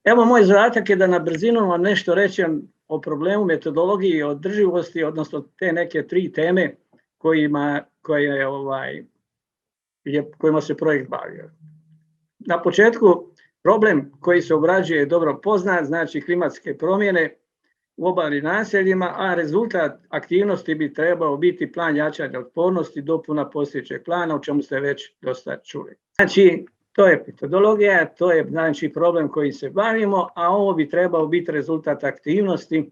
Evo, moj zadatak je da na brzinu vam nešto rečem o problemu metodologije i održivosti, odnosno te neke 3 teme kojima se projekt bavio. Na početku, problem koji se obrađuje je dobro poznat, znači klimatske promjene u obalnim naseljima, a rezultat aktivnosti bi trebao biti plan jačanja otpornosti, dopuna postojećeg plana, o čemu ste već dosta čuli. Znači, to je metodologija, to je znači problem koji se bavimo, a ovo bi trebao biti rezultat aktivnosti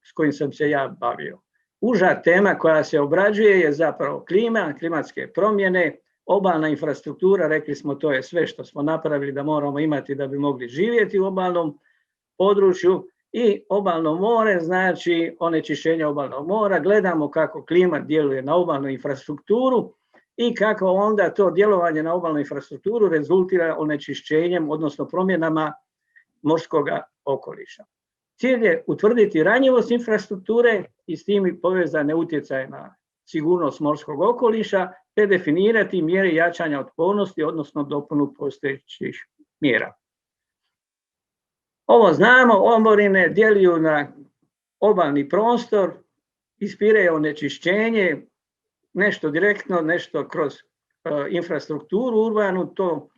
s kojim sam se ja bavio. Uža tema koja se obrađuje je zapravo klima, klimatske promjene, obalna infrastruktura, rekli smo to je sve što smo napravili da moramo imati da bi mogli živjeti u obalnom području, i obalno more, znači onečišćenje obalnog mora, gledamo kako klima djeluje na obalnu infrastrukturu i kako onda to djelovanje na obalnu infrastrukturu rezultira onečišćenjem, odnosno promjenama morskog okoliša. Cilj je utvrditi ranjivost infrastrukture i s tim povezane utjecaje na sigurnost morskog okoliša, te definirati mjere jačanja otpornosti, odnosno dopunu postojećih mjera. Ovo znamo, oborine djeluju na obalni prostor, ispire onečišćenje, nešto direktno, nešto kroz infrastrukturu urbanu, to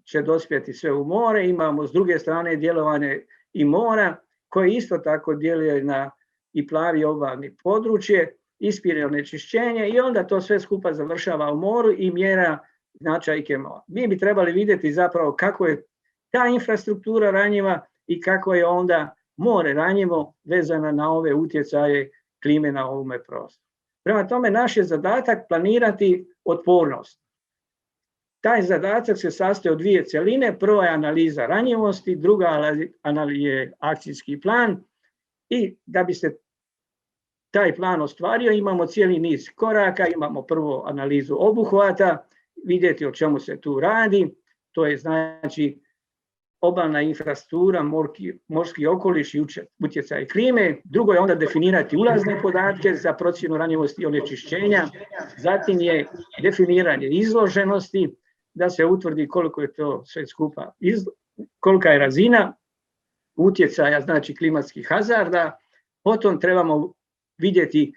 će dospjeti sve u more. Imamo s druge strane djelovanje i mora, koje isto tako djeluje na i plavi obalni područje, ispire onečišćenje i onda to sve skupa završava u moru i mjera značajke mora. Mi bi trebali vidjeti zapravo kako je ta infrastruktura ranjiva i kako je onda more ranjivo vezano na ove utjecaje klime na ovome prostoru. Prema tome, naš je zadatak planirati otpornost. Taj zadatak se sastoji od 2 cjeline. Prva je analiza ranjivosti, druga je akcijski plan, i da bi se taj plan ostvario imamo cijeli niz koraka. Imamo prvo analizu obuhvata, vidjeti o čemu se tu radi, to je znači obalna infrastruktura, morski okoliš i utjecaj klime. Drugo je onda definirati ulazne podatke za procjenu ranjivosti i onečišćenja. Zatim je definiranje izloženosti, da se utvrdi koliko je to sve skupa, kolika je razina utjecaja, znači klimatskih hazarda. Potom trebamo vidjeti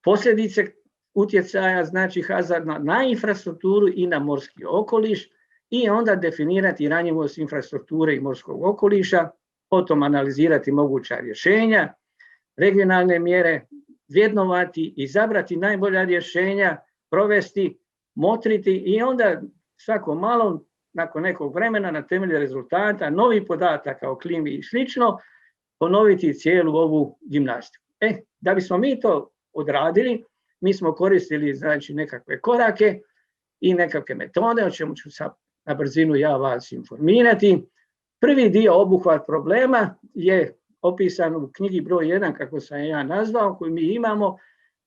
posljedice utjecaja, znači hazarda na infrastrukturu i na morski okoliš, i onda definirati ranjivost infrastrukture i morskog okoliša, potom analizirati moguća rješenja, regionalne mjere, vrednovati, izabrati najbolja rješenja, provesti, motriti i onda svako malo, nakon nekog vremena, na temelju rezultata, novih podataka o klimi i slično, ponoviti cijelu ovu gimnastiku. Da bismo mi to odradili, mi smo koristili znači nekakve korake i nekakve metode, o čemu ću sad na brzinu ja vas informirati. Prvi dio, obuhvat problema, je opisan u knjigi broj 1, kako sam ja nazvao, koju mi imamo,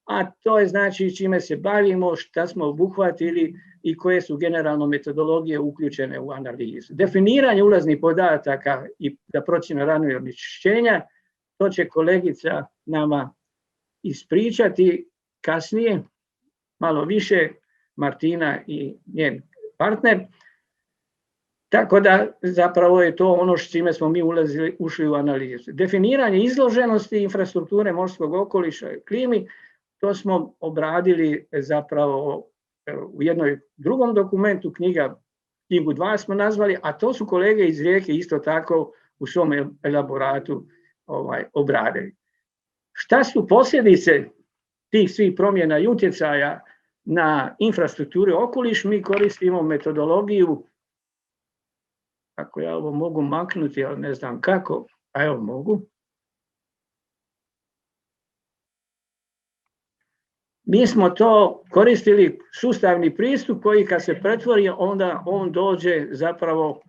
a to je znači čime se bavimo, šta smo obuhvatili i koje su generalno metodologije uključene u analizu. Definiranje ulaznih podataka i za procjenu ranijeg onečišćenja, to će kolegica nama ispričati kasnije, malo više, Martina i njen partner. Tako da zapravo je to ono s čime smo mi ušli u analizu. Definiranje izloženosti infrastrukture morskog okoliša i klimi, to smo obradili zapravo u jednom drugom dokumentu, knjigu 2 smo nazvali, a to su kolege iz Rijeke isto tako u svom elaboratu obradili. Šta su posljedice tih svih promjena i utjecaja na infrastrukturu i okoliš? Mi koristimo metodologiju, ako ja ovo mogu maknuti, ali ne znam kako, a evo mogu. Mi smo to koristili sustavni pristup koji kad se pretvori, onda on dođe zapravo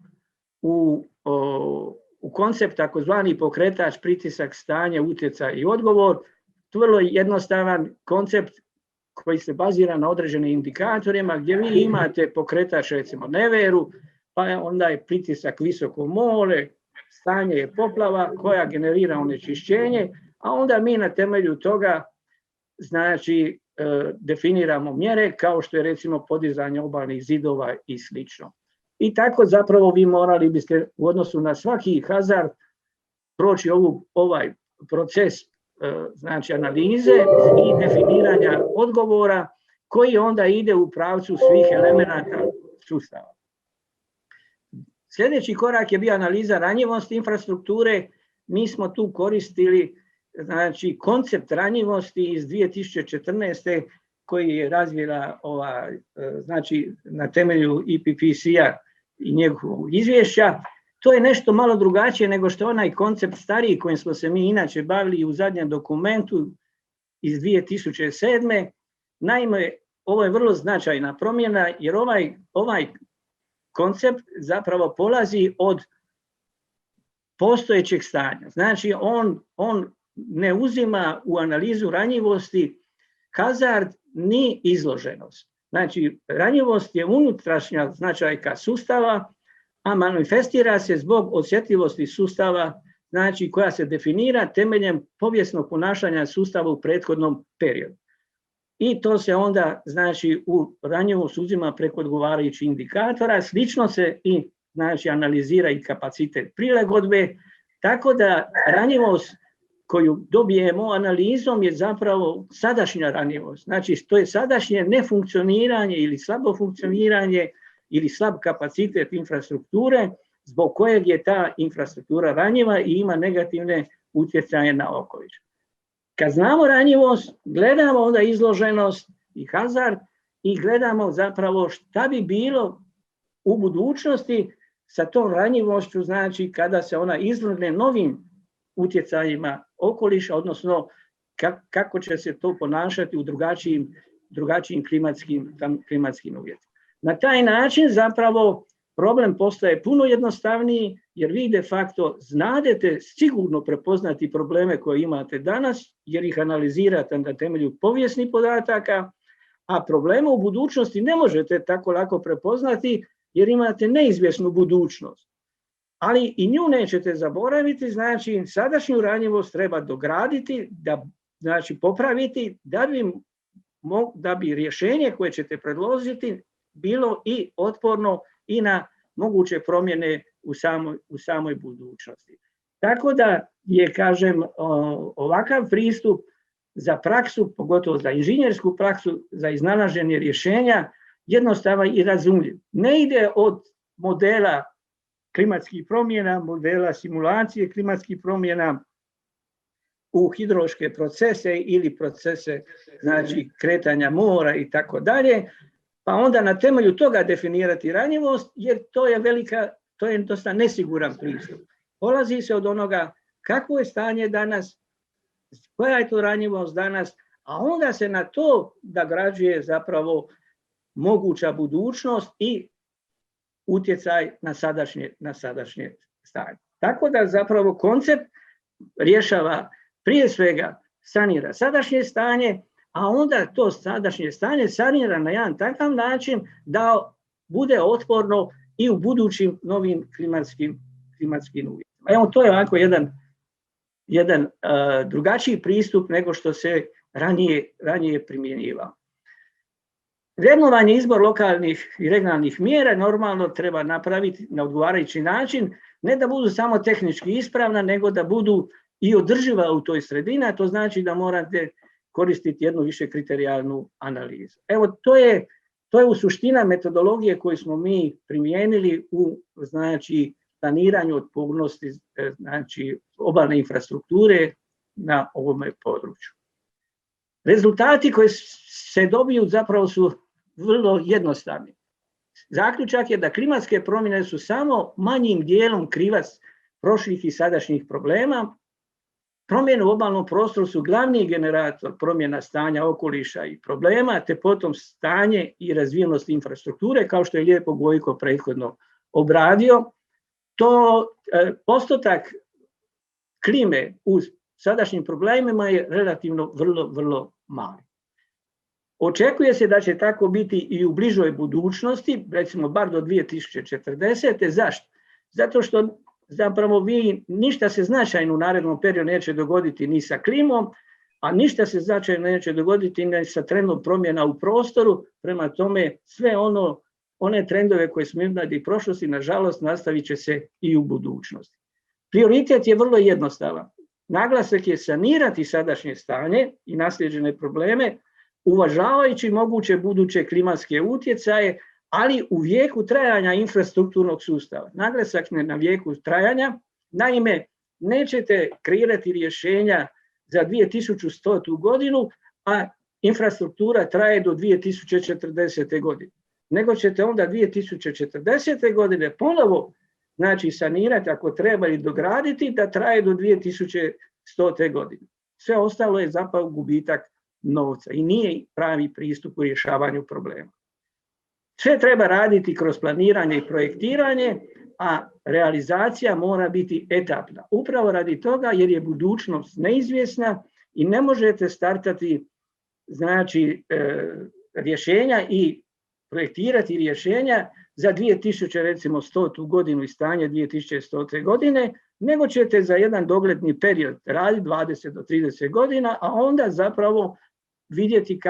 u koncept takozvani pokretač, pritisak, stanje, utjecaj i odgovor. Vrlo jednostavan koncept koji se bazira na određenim indikatorima gdje vi imate pokretač, recimo neveru, pa onda je pritisak visoko more, stanje je poplava koja generira onečišćenje, a onda mi na temelju toga znači definiramo mjere kao što je recimo podizanje obalnih zidova i slično. I tako zapravo vi morali biste u odnosu na svaki hazard proći ovaj proces znači analize i definiranja odgovora koji onda ide u pravcu svih elemenata sustava. Sljedeći korak je bio analiza ranjivosti infrastrukture. Mi smo tu koristili znači koncept ranjivosti iz 2014. koji je razvila znači na temelju IPCC-a i njegovog izvješća. To je nešto malo drugačije nego što je onaj koncept stariji kojim smo se mi inače bavili u zadnjem dokumentu iz 2007. Naime, ovo je vrlo značajna promjena jer ovaj koncept zapravo polazi od postojećeg stanja. Znači, on ne uzima u analizu ranjivosti hazard ni izloženost. Znači, ranjivost je unutrašnja značajka sustava, a manifestira se zbog osjetljivosti sustava, znači koja se definira temeljem povijesnog ponašanja sustava u prethodnom periodu. I to se onda znači u ranjivost uzima preko odgovarajućih indikatora. Slično se i znači analizira i kapacitet prilagodbe, tako da ranjivost koju dobijemo analizom je zapravo sadašnja ranjivost. Znači, to je sadašnje nefunkcioniranje ili slabo funkcioniranje ili slab kapacitet infrastrukture zbog kojeg je ta infrastruktura ranjiva i ima negativne utjecaje na okoliš. Kad znamo ranjivost, gledamo onda izloženost i hazard i gledamo zapravo šta bi bilo u budućnosti sa tom ranjivošću, znači kada se ona izvrgne novim utjecajima okoliša, odnosno kako će se to ponašati u drugačijim klimatskim uvjetima. Na taj način zapravo problem postaje puno jednostavniji jer vi de facto znadete sigurno prepoznati probleme koje imate danas jer ih analizirate na temelju povijesnih podataka, a probleme u budućnosti ne možete tako lako prepoznati jer imate neizvjesnu budućnost. Ali i nju nećete zaboraviti, znači sadašnju ranjivost treba dograditi, znači popraviti da bi rješenje koje ćete predložiti bilo i otporno i na moguće promjene u samoj budućnosti. Tako da je, kažem, ovakav pristup za praksu, pogotovo za inženjersku praksu, za iznalaženje rješenja, jednostavan i razumljiv. Ne ide od modela klimatskih promjena, modela simulacije klimatskih promjena u hidrološke procese ili procese znači kretanja mora i tako dalje, pa onda na temelju toga definirati ranjivost, jer to je dosta nesiguran pristup. Polazi se od onoga kakvo je stanje danas, koja je to ranjivost danas, a onda se na to nagrađuje zapravo moguća budućnost i utjecaj na sadašnje stanje. Tako da zapravo koncept rješava prije svega sanira sadašnje stanje, a onda to sadašnje stanje sanira na jedan takav način da bude otporno i u budućim novim klimatskim uvjetima. Evo, to je ovako jedan drugačiji pristup nego što se ranije primjenjivao. Vrednovanje izbor lokalnih i regionalnih mjera normalno treba napraviti na odgovarajući način, ne da budu samo tehnički ispravna, nego da budu i održiva u toj sredini, a to znači da morate koristiti jednu više kriterijalnu analizu. Evo, to je u suština metodologije koju smo mi primijenili u znači planiranju otpornosti znači obalne infrastrukture na ovome području. Rezultati koji se dobiju zapravo su vrlo jednostavni. Zaključak je da klimatske promjene su samo manjim dijelom krivac prošlih i sadašnjih problema. Promjene u obalnom prostoru su glavni generator promjena stanja okoliša i problema, te potom stanje i razvijenost infrastrukture, kao što je lijepo Gojko prethodno obradio. To postotak klime u sadašnjim problemima je relativno vrlo mali. Očekuje se da će tako biti i u bližoj budućnosti, recimo bar do 2040. Zašto? Zato što zapravo ništa se značajno u narednom periodu neće dogoditi ni sa klimom, a ništa se značajno neće dogoditi ni sa trendom promjena u prostoru. Prema tome, sve ono one trendove koje smo imali u prošlosti, nažalost, nastavit će se i u budućnosti. Prioritet je vrlo jednostavan. Naglasak je sanirati sadašnje stanje i naslijeđene probleme, uvažavajući moguće buduće klimatske utjecaje, ali u vijeku trajanja infrastrukturnog sustava. Naglasak je na vijeku trajanja. Naime, nećete kreirati rješenja za 2100. godinu, a infrastruktura traje do 2040. godine. Nego ćete onda 2040. godine ponovo sanirati ako treba i dograditi da traje do 2100. godine. Sve ostalo je zapravo gubitak novca i nije pravi pristup u rješavanju problema. Sve treba raditi kroz planiranje i projektiranje, a realizacija mora biti etapna. Upravo radi toga jer je budućnost neizvjesna i ne možete startati rješenja i projektirati rješenja za 2100. godinu i stanje 2100. godine, nego ćete za jedan dogledni period raditi 20 do 30 godina, a onda zapravo vidjeti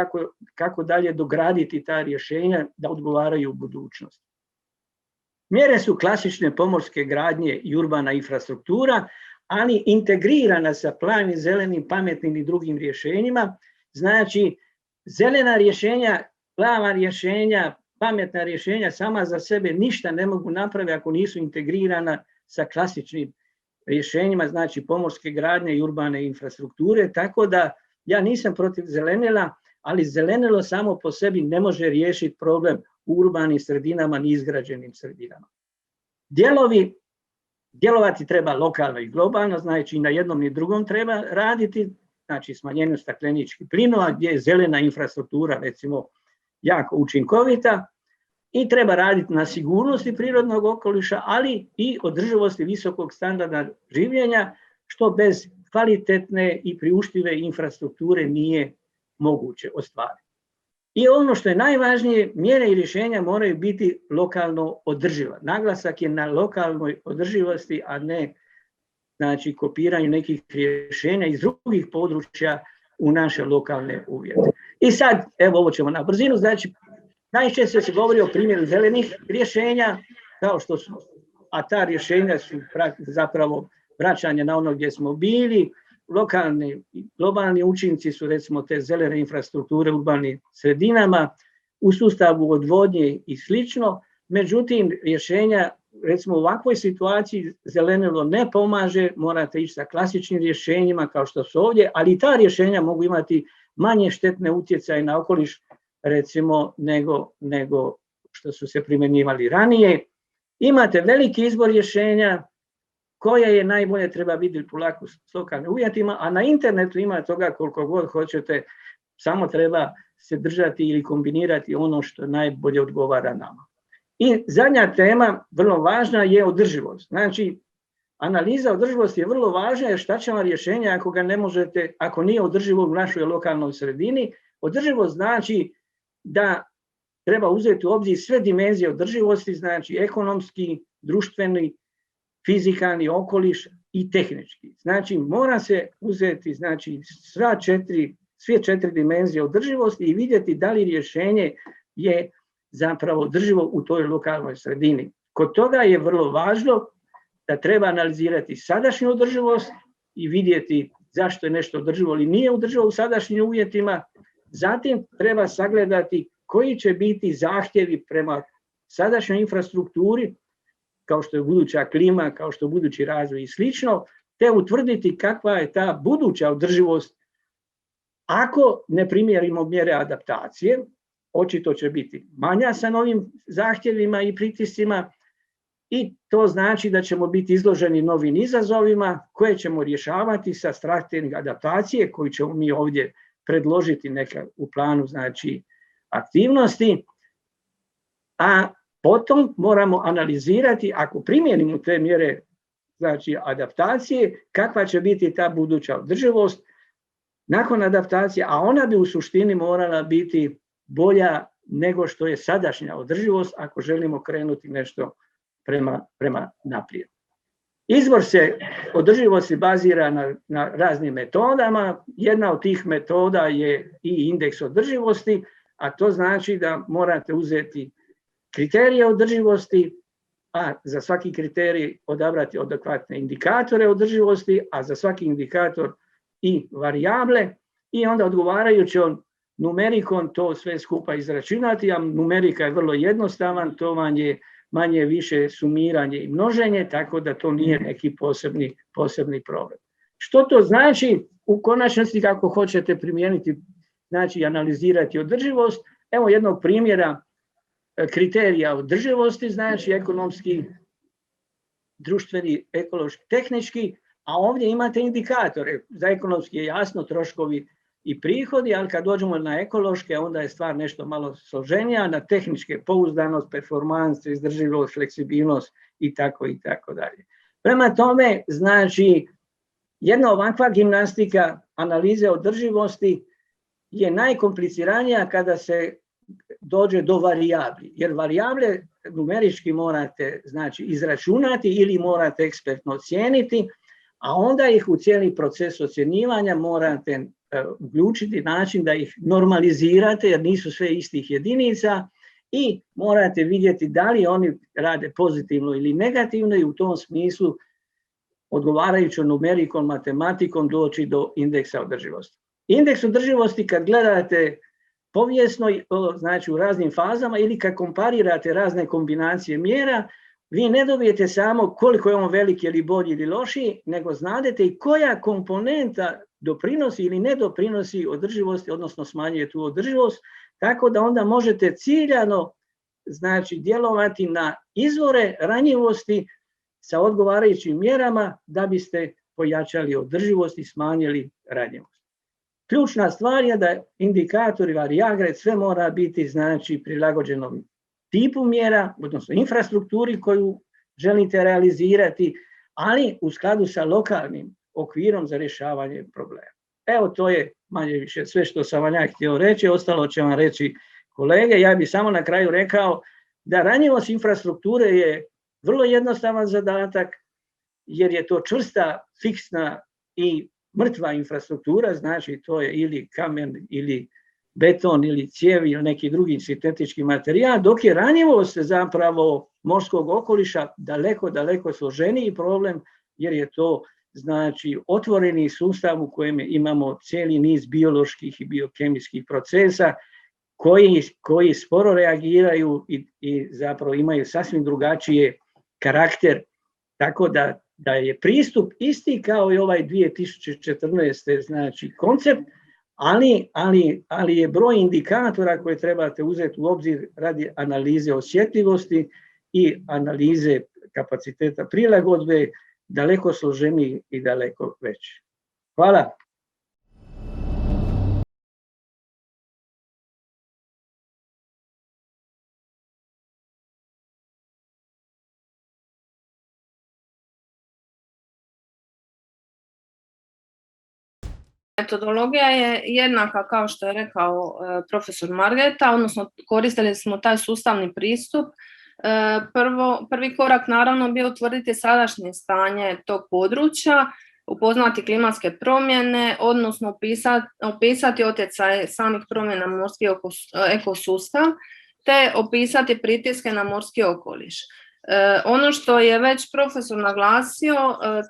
kako dalje dograditi ta rješenja da odgovaraju u budućnosti. Mjere su klasične pomorske gradnje i urbana infrastruktura, ali integrirana sa planim, zelenim, pametnim i drugim rješenjima. Znači, zelena rješenja, plava rješenja, pametna rješenja sama za sebe ništa ne mogu napraviti ako nisu integrirana sa klasičnim rješenjima, znači pomorske gradnje i urbane infrastrukture, tako da ja nisam protiv zelenila, ali zelenilo samo po sebi ne može riješiti problem u urbanim sredinama ni izgrađenim sredinama. Djelovati treba lokalno i globalno, znači na jednom i drugom treba raditi, znači smanjenju stakleničkih plinova gdje je zelena infrastruktura recimo jako učinkovita i treba raditi na sigurnosti prirodnog okoliša, ali i održivosti visokog standarda življenja, što bez kvalitetne i priuštive infrastrukture nije moguće ostvariti. I ono što je najvažnije, mjere i rješenja moraju biti lokalno održiva. Naglasak je na lokalnoj održivosti, a ne kopiranju nekih rješenja iz drugih područja u naše lokalne uvjete. I sad, evo ovo ćemo na brzinu, znači najčešće se govori o primjeru zelenih rješenja, kao što su, a ta rješenja su zapravo vraćanje na ono gdje smo bili. Lokalni i globalni učinci su recimo te zelene infrastrukture u urbanim sredinama, u sustavu odvodnje i slično. Međutim, rješenja recimo u ovakvoj situaciji zelenilo ne pomaže, morate ići sa klasičnim rješenjima kao što su ovdje, ali i ta rješenja mogu imati manje štetne utjecaje na okoliš recimo nego što su se primjenjivali ranije. Imate veliki izbor rješenja, koje je najbolje treba vidjeti polako s lokalnim uvjetima, a na internetu ima toga koliko god hoćete, samo treba se držati ili kombinirati ono što najbolje odgovara nama. I zadnja tema, vrlo važna, je održivost. Znači, analiza održivosti je vrlo važna jer šta će vam rješenje ako ga ne možete, ako nije održivo u našoj lokalnoj sredini. Održivost znači da treba uzeti u obzir sve dimenzije održivosti, znači ekonomski, društveni, fizikalni, okoliš i tehnički. Znači, mora se uzeti sve četiri dimenzije održivosti i vidjeti da li rješenje je zapravo održivo u toj lokalnoj sredini. Kod toga je vrlo važno da treba analizirati sadašnju održivost i vidjeti zašto je nešto održivo ili nije održivo u sadašnjim uvjetima. Zatim treba sagledati koji će biti zahtjevi prema sadašnjoj infrastrukturi, kao što je buduća klima, kao što je budući razvoj i slično, te utvrditi kakva je ta buduća održivost. Ako ne primjerimo mjere adaptacije, očito će biti manja sa novim zahtjevima i pritiscima i to znači da ćemo biti izloženi novim izazovima koje ćemo rješavati sa strategijom adaptacije koju ćemo mi ovdje predložiti neka u planu aktivnosti, a potom moramo analizirati ako primijenimo te mjere adaptacije, kakva će biti ta buduća održivost nakon adaptacije, a ona bi u suštini morala biti bolja nego što je sadašnja održivost ako želimo krenuti nešto prema naprijed. Izbor se održivosti bazira na raznim metodama. Jedna od tih metoda je i indeks održivosti, a to znači da morate uzeti kriterije održivosti, a za svaki kriterij odabrati adekvatne indikatore održivosti, a za svaki indikator i varijable i onda odgovarajućom numerikom to sve skupa izračunati, a numerika je vrlo jednostavan, to vam je manje više sumiranje i množenje, tako da to nije neki posebni problem. Što to znači u konačnosti kako hoćete primijeniti, znači analizirati održivost? Evo jednog primjera kriterija održivosti, znači ekonomski, društveni, ekološki, tehnički, a ovdje imate indikatore. Za ekonomski je jasno troškovi i prihodi, ali kad dođemo na ekološke, onda je stvar nešto malo složenija, na tehničke pouzdanost, performans, izdržljivost, fleksibilnost i tako dalje. Prema tome, znači, jedna ovakva gimnastika analize održivosti je najkompliciranija kada se dođe do varijabli, jer varijable numerički morate znači izračunati ili morate ekspertno ocijeniti, a onda ih u cijeli proces ocjenjivanja morate uključiti način da ih normalizirate jer nisu sve istih jedinica i morate vidjeti da li oni rade pozitivno ili negativno i u tom smislu odgovarajućom numerikom, matematikom doći do indeksa održivosti. Indeks održivosti kad gledate povijesno, znači u raznim fazama ili kad komparirate razne kombinacije mjera, vi ne dobijete samo koliko je on veliki ili bolji ili lošiji, nego znadete i koja komponenta doprinosi ili ne doprinosi održivosti, odnosno smanjuje tu održivost, tako da onda možete ciljano znači djelovati na izvore ranjivosti sa odgovarajućim mjerama da biste pojačali održivost i smanjili ranjivost. Ključna stvar je da indikatori, varijable, sve mora biti znači prilagođenom tipu mjera, odnosno infrastrukturi koju želite realizirati, ali u skladu sa lokalnim okvirom za rješavanje problema. Evo to je manje više sve što sam vam ja htio reći, ostalo će vam reći kolege. Ja bih samo na kraju rekao da ranjivost infrastrukture je vrlo jednostavan zadatak, jer je to čvrsta, fiksna i mrtva infrastruktura, znači to je ili kamen ili beton ili cijev ili neki drugi sintetički materijal, dok je ranjivost zapravo morskog okoliša daleko složeniji problem, jer je to znači otvoreni sustav u kojem imamo cijeli niz bioloških i biokemijskih procesa koji sporo reagiraju i zapravo imaju sasvim drugačije karakter, tako da je pristup isti kao i ovaj 2014. znači koncept, ali je broj indikatora koje trebate uzeti u obzir radi analize osjetljivosti i analize kapaciteta prilagodbe daleko složeniji i daleko veći. Hvala. Metodologija je jednaka kao što je rekao profesor Margeta, odnosno koristili smo taj sustavni pristup. Prvi korak naravno bio utvrditi sadašnje stanje tog područja, upoznati klimatske promjene, odnosno opisati utjecaj samih promjena morskih ekosustav, te opisati pritiske na morski okoliš. Ono što je već profesor naglasio,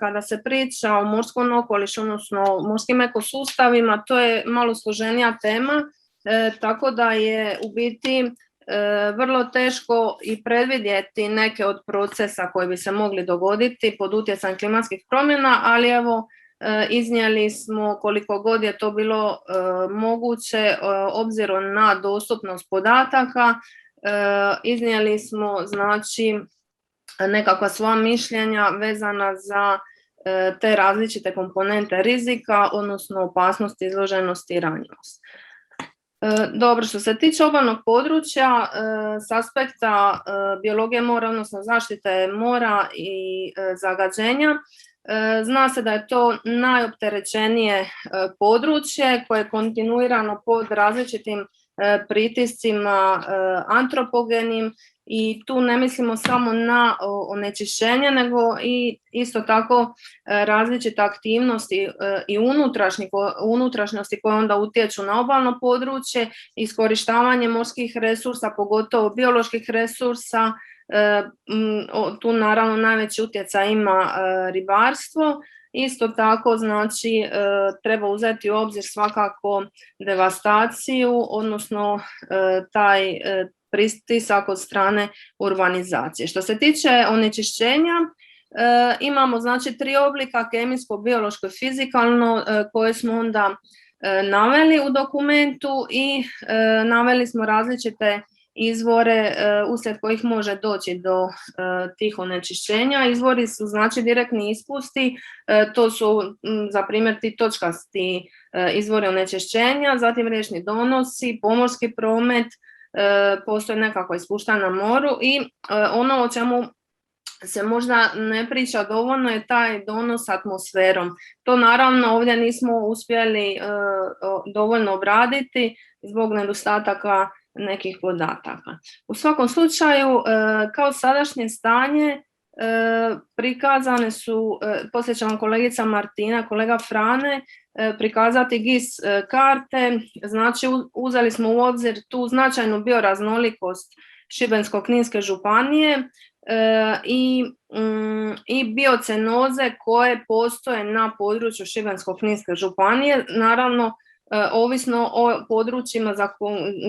kada se priča o morskom okolišu, odnosno morskim ekosustavima, to je malo složenija tema, tako da je u biti vrlo teško i predvidjeti neke od procesa koji bi se mogli dogoditi pod utjecajem klimatskih promjena, ali evo iznijeli smo koliko god je to bilo moguće obzirom na dostupnost podataka, iznijeli smo znači nekakva svoja mišljenja vezana za te različite komponente rizika, odnosno opasnosti, izloženosti i ranjivosti. Dobro, što se tiče obalnog područja, s aspekta biologije mora, odnosno zaštite mora i zagađenja, zna se da je to najopterećenije područje koje je kontinuirano pod različitim pritiscima antropogenim i tu ne mislimo samo na onečišćenje, nego i isto tako različite aktivnosti i unutrašnjosti koje onda utječu na obalno područje, iskorištavanje morskih resursa, pogotovo bioloških resursa. Tu naravno najveći utjecaj ima ribarstvo. Isto tako, znači, treba uzeti u obzir svakako devastaciju, odnosno taj pritisak od strane urbanizacije. Što se tiče onečišćenja, imamo znači 3 oblika, kemijsko, biološko i fizikalno, koje smo onda naveli u dokumentu i naveli smo različite izvore uslijed kojih može doći do tih onečišćenja. Izvori su znači direktni ispusti, to su za primjer ti točkasti izvori onečišćenja, zatim riječni donosi, pomorski promet, postoje nekakva ispuštanja na moru i ono o čemu se možda ne priča dovoljno je taj donos atmosferom. To naravno ovdje nismo uspjeli dovoljno obraditi zbog nedostataka nekih podataka. U svakom slučaju, kao sadašnje stanje, prikazane su, poslije će vam kolegica Martina, kolega Frane, prikazati GIS karte, znači uzeli smo u obzir tu značajnu bioraznolikost Šibensko-kninske županije i biocenoze koje postoje na području Šibensko-kninske županije, naravno ovisno o područjima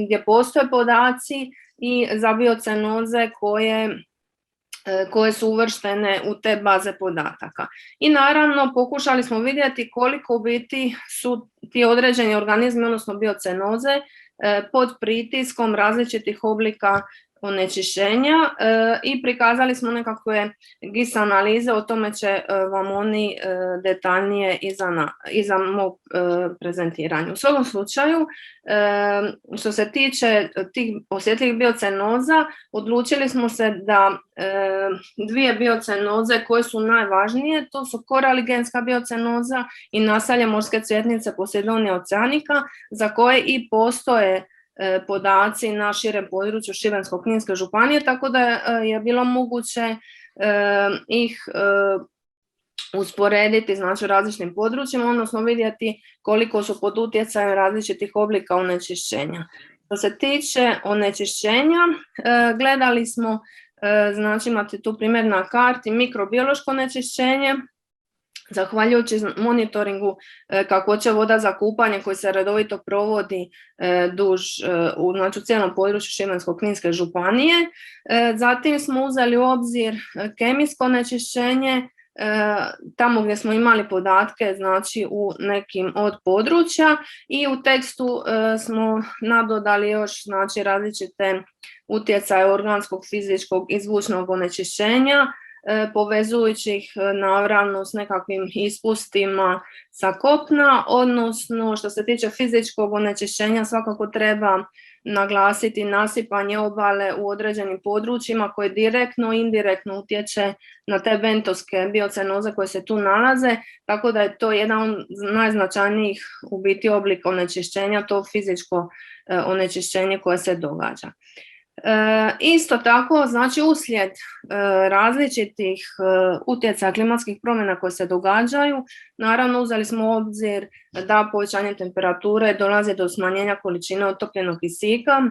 gdje postoje podaci i za biocenoze koje su uvrštene u te baze podataka. I naravno pokušali smo vidjeti koliko u biti su ti određeni organizmi, odnosno biocenoze, pod pritiskom različitih oblika onečišćenja i prikazali smo nekakve GIS analize, o tome će vam oni detaljnije iza mog prezentiranja. U svakom slučaju, što se tiče tih osjetljivih biocenoza, odlučili smo se da 2 biocenoze koje su najvažnije, to su koraligenska biocenoza i nasalje morske cvjetnice Posidonia oceanica, za koje i postoje podaci na širem području Šibensko-kninske županije, tako da je bilo moguće ih usporediti znači u različitim područjima, odnosno vidjeti koliko su pod utjecajem različitih oblika onečišćenja. Što se tiče onečišćenja, gledali smo, znači imate tu primjer na karti, mikrobiološko onečišćenje, zahvaljujući monitoringu kakvoće voda za kupanje koji se redovito provodi znači u cijelom području Šibensko-kninske županije. Zatim smo uzeli u obzir kemijsko onečišćenje, tamo gdje smo imali podatke, znači u nekim od područja, i u tekstu smo nadodali još znači različite utjecaje organskog, fizičkog i zvučnog onečišćenja, povezujući ih naravno s nekakvim ispustima sa kopna, odnosno što se tiče fizičkog onečišćenja svakako treba naglasiti nasipanje obale u određenim područjima koje direktno i indirektno utječe na te bentonske biocenoze koje se tu nalaze, tako da je to jedan od najznačajnijih u biti oblika onečišćenja, to fizičko onečišćenje koje se događa. Isto tako, znači uslijed različitih utjecaja klimatskih promjena koje se događaju, naravno uzeli smo u obzir da povećanje temperature dolazi do smanjenja količine otopljenog kisika,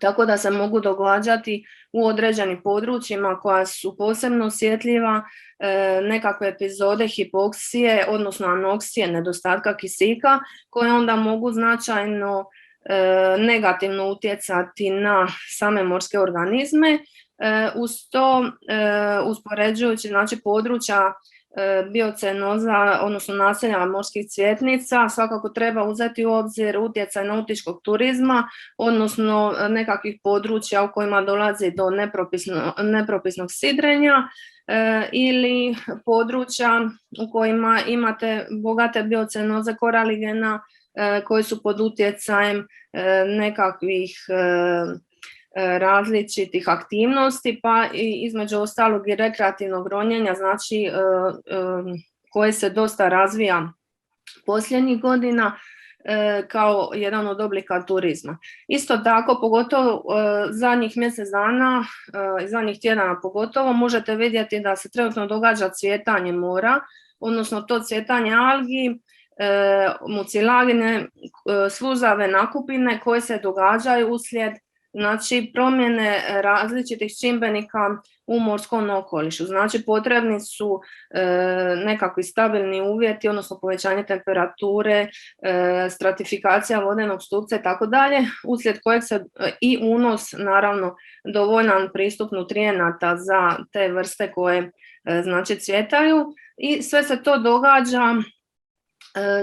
tako da se mogu događati u određenim područjima koja su posebno osjetljiva nekakve epizode hipoksije, odnosno anoksije, nedostatka kisika, koje onda mogu značajno negativno utjecati na same morske organizme. Uz to, uspoređujući znači područja biocenoza, odnosno naselja morskih cvjetnica, svakako treba uzeti u obzir utjecaj nautičkog turizma, odnosno nekakvih područja u kojima dolazi do nepropisnog sidrenja ili područja u kojima imate bogate biocenoze koraligena koji su pod utjecajem nekakvih različitih aktivnosti, pa i između ostalog i rekreativnog ronjenja, znači koje se dosta razvija posljednjih godina. kao jedan od oblika turizma. Isto tako, pogotovo zadnjih mjesec dana i zadnjih tjedana pogotovo, možete vidjeti da se trenutno događa cvjetanje mora, odnosno to cvjetanje algi, mucilagine, sluzave nakupine koje se događaju uslijed znači promjene različitih čimbenika u morskom okolišu. Znači potrebni su nekakvi stabilni uvjeti, odnosno povećanje temperature, stratifikacija vodenog stupca i tako dalje, uslijed kojeg se i unos, naravno, dovoljan pristup nutrijenata za te vrste koje znači cvjetaju, i sve se to događa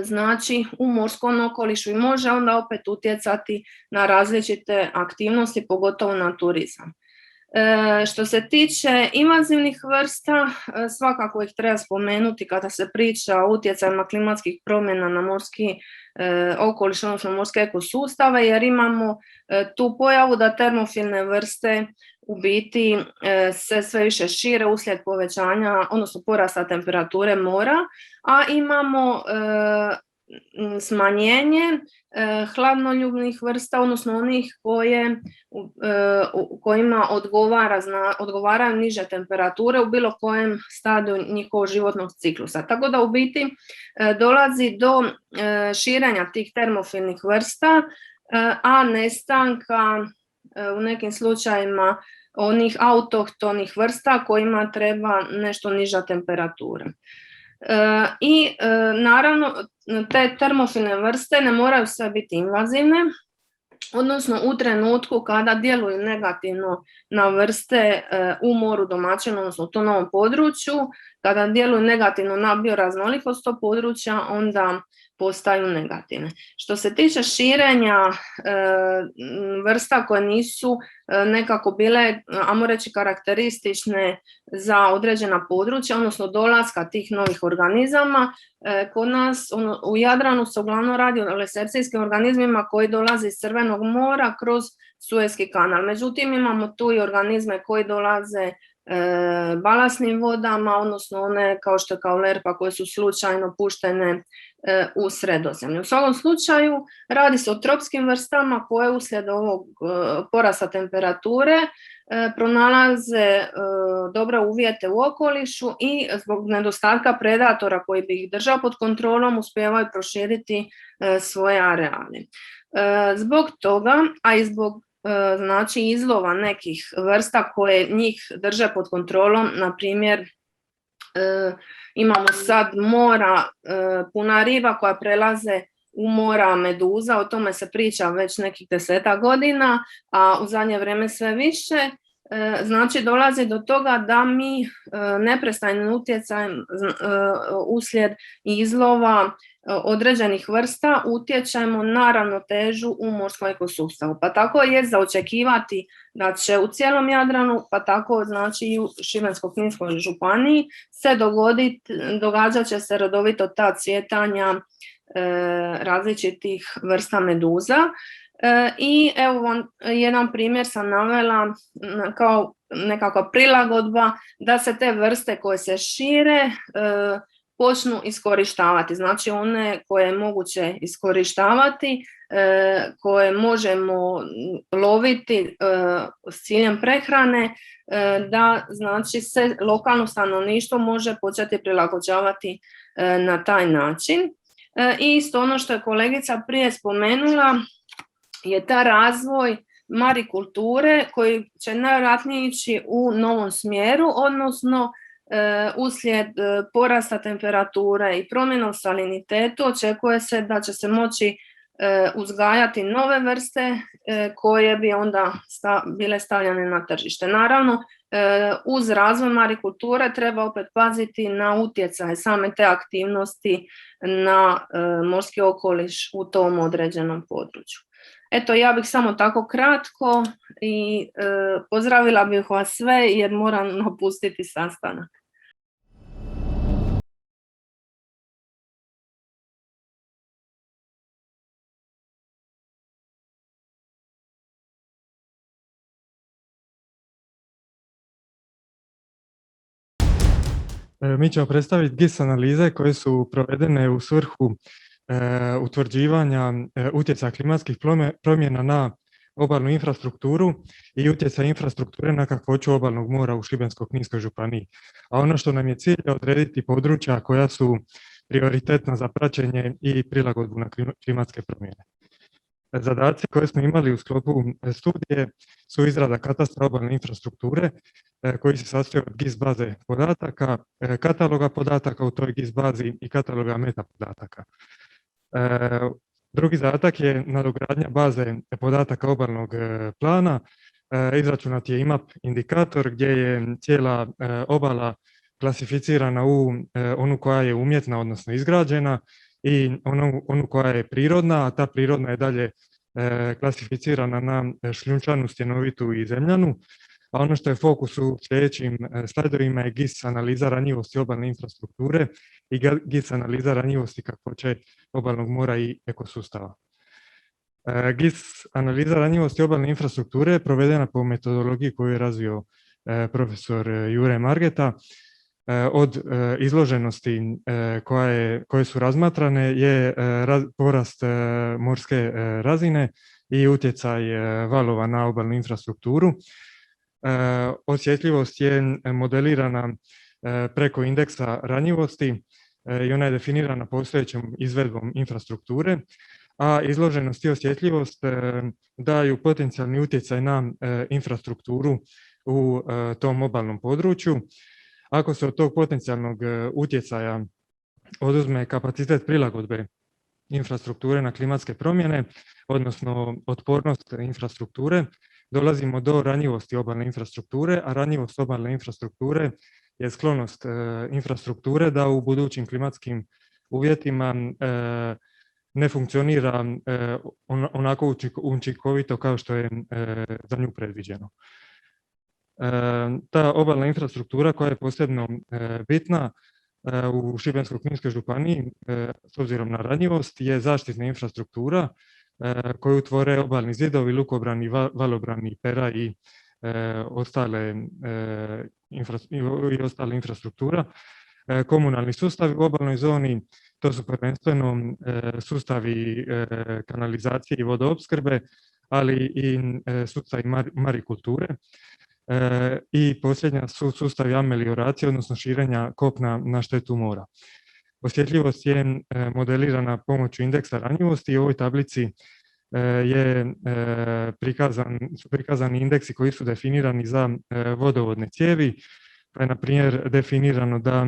znači u morskom okolišu i može onda opet utjecati na različite aktivnosti, pogotovo na turizam. Što se tiče invazivnih vrsta, svakako ih treba spomenuti kada se priča o utjecajima klimatskih promjena na morski okoliš, odnosno morske ekosustave, jer imamo tu pojavu da termofilne vrste u biti se sve više šire uslijed povećanja, odnosno porasta temperature mora, a imamo smanjenje hladnoljubnih vrsta, odnosno onih kojima odgovaraju niže temperature u bilo kojem stadiju njihovog životnog ciklusa. Tako da u biti dolazi do širenja tih termofilnih vrsta, a nestanka u nekim slučajevima onih autohtonih vrsta kojima treba nešto niža temperatura. I naravno te termofilne vrste ne moraju sve biti invazivne, odnosno u trenutku kada djeluju negativno na vrste u moru domaćinu, odnosno u tom novom području, kada djeluju negativno na bioraznolikost tog područja, onda postaju negativne. Što se tiče širenja vrsta koje nisu nekako bile, ajmo reći, karakteristične za određena područja, odnosno dolaska tih novih organizama, kod nas u Jadranu se uglavnom radi o lesercijskim organizmima koji dolaze iz Crvenog mora kroz Suezki kanal. Međutim, imamo tu i organizme koji dolaze balastnim vodama, odnosno one kao što je kaulerpa koje su slučajno puštene u Sredozemlju. U svakom slučaju radi se o tropskim vrstama koje uslijed ovog porasta temperature pronalaze dobre uvjete u okolišu i zbog nedostatka predatora koji bi ih držao pod kontrolom uspijevaju proširiti svoje areale. Zbog toga, a i zbog znači izlova nekih vrsta koje njih drže pod kontrolom, na primjer imamo sad mora puna riba koja prelaze u mora meduza, o tome se priča već nekih 10 godina, a u zadnje vrijeme sve više. Znači dolazi do toga da mi neprestajnim utjecajem uslijed izlova određenih vrsta utječemo na ravnotežu u morskom ekosustavu. Pa tako je za očekivati da će u cijelom Jadranu, pa tako znači i u Šibensko-kninskoj županiji se događat će se redovito ta cvjetanja različitih vrsta meduza. I evo vam jedan primjer sam navela kao nekakva prilagodba da se te vrste koje se šire počnu iskorištavati. Znači one koje je moguće iskorištavati, koje možemo loviti s ciljem prehrane, da znači se lokalno stanovništvo može početi prilagođavati na taj način. I isto ono što je kolegica prije spomenula je ta razvoj marikulture koji će najvjerojatnije ići u novom smjeru, odnosno uslijed porasta temperature i promjena u salinitetu očekuje se da će se moći uzgajati nove vrste koje bi onda bile stavljene na tržište. Naravno, uz razvoj marikulture treba opet paziti na utjecaj same te aktivnosti na morski okoliš u tom određenom području. Eto, ja bih samo tako kratko i pozdravila bih vas sve jer moram napustiti sastanak. Mi ćemo predstaviti GIS analize koje su provedene u svrhu utvrđivanja utjecaja klimatskih promjena na obalnu infrastrukturu i utjecaj infrastrukture na kakvoću obalnog mora u Šibensko-kninskoj županiji. A ono što nam je cilj je odrediti područja koja su prioritetna za praćenje i prilagodbu na klimatske promjene. Zadaci koje smo imali u sklopu studije su izrada katastra obalne infrastrukture koji se sastoji od GIS baze podataka, kataloga podataka u toj GIS bazi i kataloga meta podataka. Drugi zadatak je nadogradnja baze podataka obalnog plana. Izračunat je IMAP indikator gdje je cijela obala klasificirana u onu koja je umjetna, odnosno izgrađena, i onu koja je prirodna, a ta prirodna je dalje klasificirana na šljunčanu, stjenovitu i zemljanu. A ono što je fokus u sljedećim slajdovima je GIS analiza ranjivosti obalne infrastrukture i GIS analiza ranjivosti kakvoće obalnog mora i ekosustava. GIS analiza ranjivosti obalne infrastrukture je provedena po metodologiji koju je razvio profesor Jure Margeta. Od izloženosti koje su razmatrane je porast morske razine i utjecaj valova na obalnu infrastrukturu. Osjetljivost je modelirana preko indeksa ranjivosti i ona je definirana postojećom izvedbom infrastrukture, a izloženost i osjetljivost daju potencijalni utjecaj na infrastrukturu u tom obalnom području. Ako se od tog potencijalnog utjecaja oduzme kapacitet prilagodbe infrastrukture na klimatske promjene, odnosno otpornost infrastrukture, dolazimo do ranjivosti obalne infrastrukture, a ranjivost obalne infrastrukture je sklonost infrastrukture da u budućim klimatskim uvjetima ne funkcionira onako učinkovito kao što je za nju predviđeno. Ta obalna infrastruktura koja je posebno bitna u Šibensko-kninskoj županiji s obzirom na ranjivost je zaštitna infrastruktura koju tvore obalni zidovi, lukobrani, valobrani, pera i ostale infrastruktura. Komunalni sustavi u obalnoj zoni, to su prvenstveno sustavi kanalizacije i vodoopskrbe, ali i sustavi marikulture. I posljednja su sustavi amelioracije, odnosno širenja kopna na štetu mora. Osjetljivost je modelirana pomoću indeksa ranjivosti i u ovoj tablici su prikazani indeksi koji su definirani za vodovodne cijevi. Pa je na primjer definirano da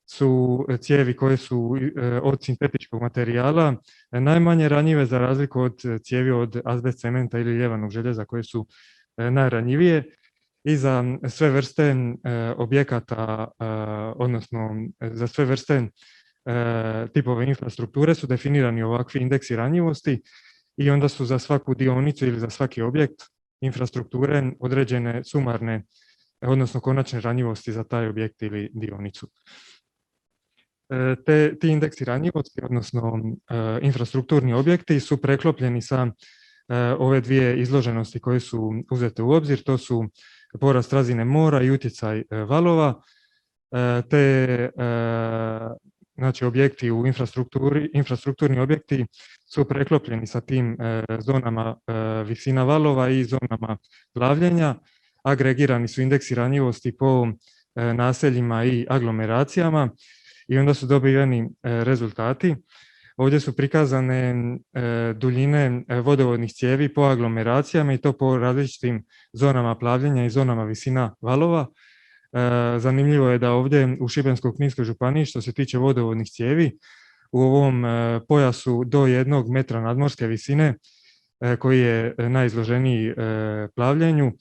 su cijevi koje su od sintetičkog materijala najmanje ranjive za razliku od cijevi od azbest cementa ili ljevanog željeza koje su najranjivije. I za sve vrste objekata, odnosno za sve vrste tipove infrastrukture su definirani ovakvi indeksi ranjivosti i onda su za svaku dionicu ili za svaki objekt infrastrukture određene sumarne, odnosno konačne ranjivosti za taj objekt ili dionicu. Ti indeksi ranjivosti, odnosno infrastrukturni objekti, su preklopljeni sa ove dvije izloženosti koje su uzete u obzir, to su porast razine mora i utjecaj valova, te znači objekti u infrastrukturni objekti su preklopljeni sa tim zonama visina valova i zonama plavljenja, agregirani su indeksi ranjivosti po naseljima i aglomeracijama i onda su dobiveni rezultati. Ovdje su prikazane duljine vodovodnih cijevi po aglomeracijama i to po različitim zonama plavljenja i zonama visina valova. Zanimljivo je da ovdje u Šibensko-kninskoj županiji što se tiče vodovodnih cijevi u ovom pojasu do 1 metra nadmorske visine koji je najizloženiji plavljenju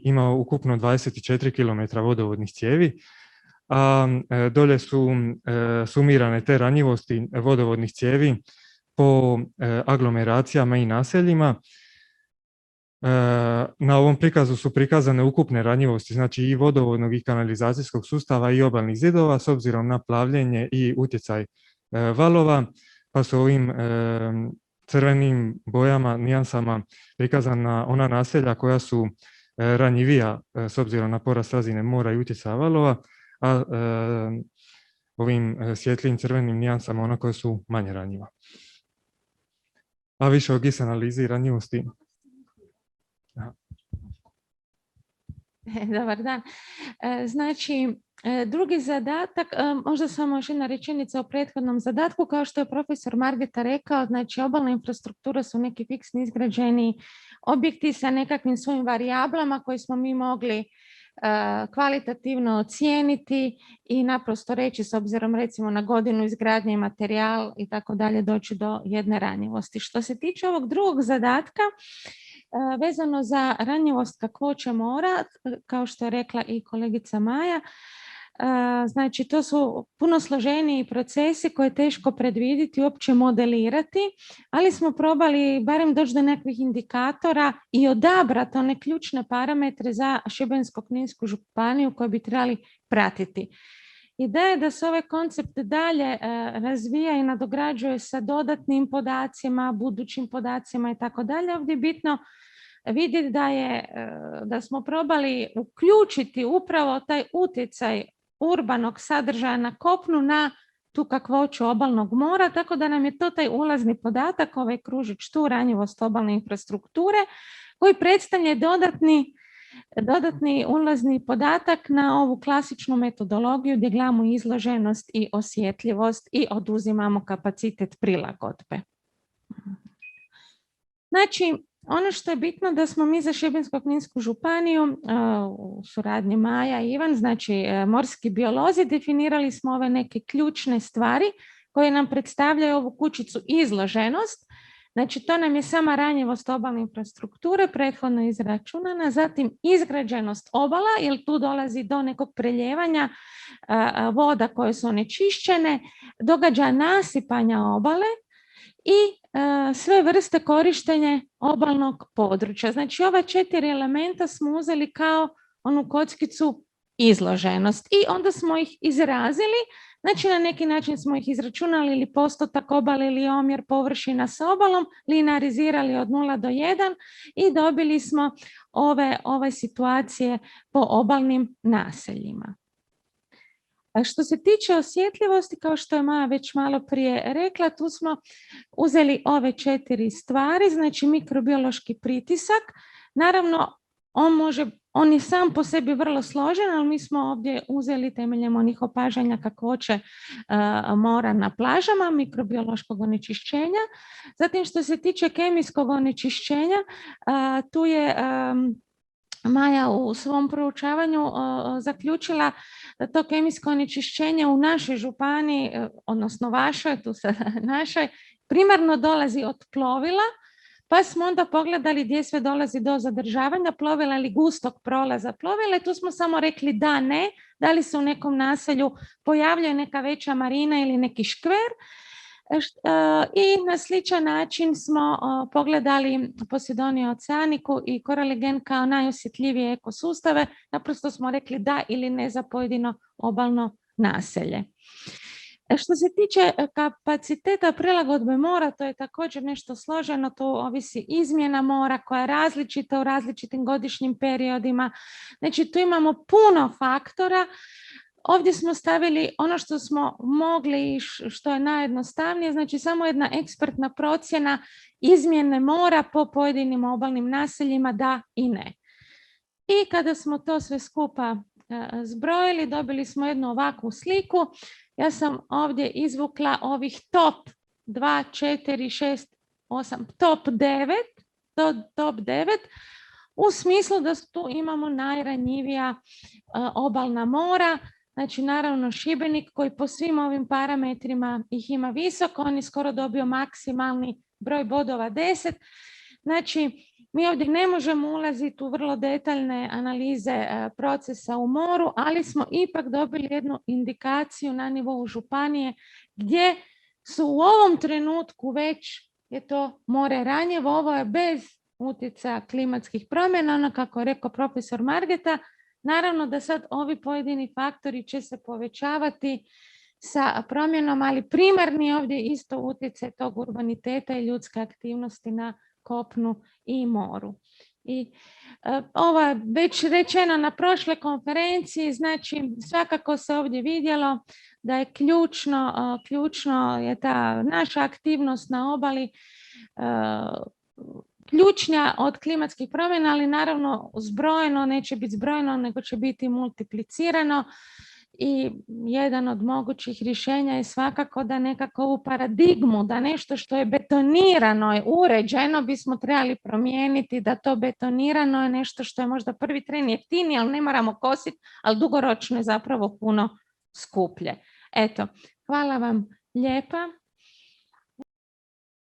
ima ukupno 24 km vodovodnih cijevi, a dolje su sumirane te ranjivosti vodovodnih cijevi po aglomeracijama i naseljima. Na ovom prikazu su prikazane ukupne ranjivosti, znači i vodovodnog i kanalizacijskog sustava i obalnih zidova s obzirom na plavljenje i utjecaj valova, pa su ovim crvenim bojama, nijansama prikazana ona naselja koja su ranjivija s obzirom na porast razine mora i utjecaja valova, a ovim svjetlijim crvenim nijansama, ona koja su manje ranjiva. A više o GIS analizi i ranjivosti. Aha. Dobar dan. Znači, drugi zadatak, možda samo još jedna rečenica o prethodnom zadatku, kao što je profesor Margeta rekao, znači obalna infrastruktura su neki fiksni izgrađeni objekti sa nekakvim svojim varijablama koje smo mi mogli kvalitativno ocijeniti i naprosto reći s obzirom recimo na godinu izgradnje i materijal i tako dalje doći do jedne ranjivosti. Što se tiče ovog drugog zadatka, vezano za ranjivost kakvoće mora, kao što je rekla i kolegica Maja, znači to su puno složeniji procesi koje je teško predvidjeti i uopće modelirati, ali smo probali barem doći do nekakvih indikatora i odabrati one ključne parametre za Šibensko-kninsku županiju koje bi trebali pratiti. Ideja je da se ovaj koncept dalje razvija i nadograđuje sa dodatnim podacima, budućim podacima i tako dalje. Ovdje je bitno vidjeti da smo probali uključiti upravo taj utjecaj urbanog sadržaja na kopnu na tu kakvoću obalnog mora, tako da nam je to taj ulazni podatak, ovaj kružić tu, ranjivost obalne infrastrukture, koji predstavlja dodatni ulazni podatak na ovu klasičnu metodologiju gdje gledamo izloženost i osjetljivost i oduzimamo kapacitet prilagodbe. Znači, ono što je bitno da smo mi za Šibensko-kninsku županiju u suradnji Maja i Ivan, znači morski biolozi, definirali smo ove neke ključne stvari koje nam predstavljaju ovu kućicu izloženost. Znači to nam je sama ranjivost obalne infrastrukture prethodno izračunana, zatim izgrađenost obala, jer tu dolazi do nekog preljevanja voda koje su onečišćene, događaja nasipanja obale i sve vrste korištenja obalnog područja. Znači ova 4 elementa smo uzeli kao onu kockicu izloženost i onda smo ih izrazili, znači na neki način smo ih izračunali ili postotak obale ili omjer površina sa obalom, linearizirali od 0 do 1 i dobili smo ove situacije po obalnim naseljima. Što se tiče osjetljivosti, kao što je Maja već malo prije rekla, tu smo uzeli ove 4 stvari, znači mikrobiološki pritisak. Naravno, on je sam po sebi vrlo složen, ali mi smo ovdje uzeli temeljem onih opažanja kakvoće mora na plažama, mikrobiološkog onečišćenja. Zatim, što se tiče kemijskog onečišćenja, tu je Maja u svom proučavanju zaključila da to kemijsko onečišćenje u našoj županiji, odnosno vašoj, tu sad našoj, primarno dolazi od plovila, pa smo onda pogledali gdje sve dolazi do zadržavanja plovila ili gustog prolaza plovila i tu smo samo rekli da, ne, da li se u nekom naselju pojavljuje neka veća marina ili neki škver. I na sličan način smo pogledali Posidoniju oceaniku i Koraligen kao najosjetljivije ekosustave. Naprosto smo rekli da ili ne za pojedino obalno naselje. Što se tiče kapaciteta prilagodbe mora, to je također nešto složeno, to ovisi izmjena mora koja je različita u različitim godišnjim periodima. Znači tu imamo puno faktora. Ovdje smo stavili ono što smo mogli i što je najjednostavnije, znači samo jedna ekspertna procjena izmjene mora po pojedinim obalnim naseljima, da i ne. I kada smo to sve skupa zbrojili, dobili smo jednu ovakvu sliku. Ja sam ovdje izvukla ovih top 2, 4, 6, 8, top 9, u smislu da tu imamo najranjivija obalna mora. Znači, naravno, Šibenik koji po svim ovim parametrima ih ima visoko, on je skoro dobio maksimalni broj bodova 10. Znači, mi ovdje ne možemo ulaziti u vrlo detaljne analize procesa u moru, ali smo ipak dobili jednu indikaciju na nivou županije gdje su u ovom trenutku već je to more ranjivo. Ovo je bez utjecaja klimatskih promjena, ono kako je rekao profesor Margeta. Naravno da sad ovi pojedini faktori će se povećavati sa promjenom, ali primarni ovdje isto utjecaj tog urbaniteta i ljudske aktivnosti na kopnu i moru. I ovo je već rečeno na prošloj konferenciji, znači svakako se ovdje vidjelo da je ključno je ta naša aktivnost na obali ključnja od klimatskih promjena, ali naravno zbrojeno, neće biti zbrojeno, nego će biti multiplicirano. I jedan od mogućih rješenja je svakako da nekako ovu paradigmu, da nešto što je betonirano, je uređeno, bismo trebali promijeniti, da to betonirano je nešto što je možda prvi tren jeftinije, ali ne moramo kositi, ali dugoročno je zapravo puno skuplje. Eto, hvala vam lijepa.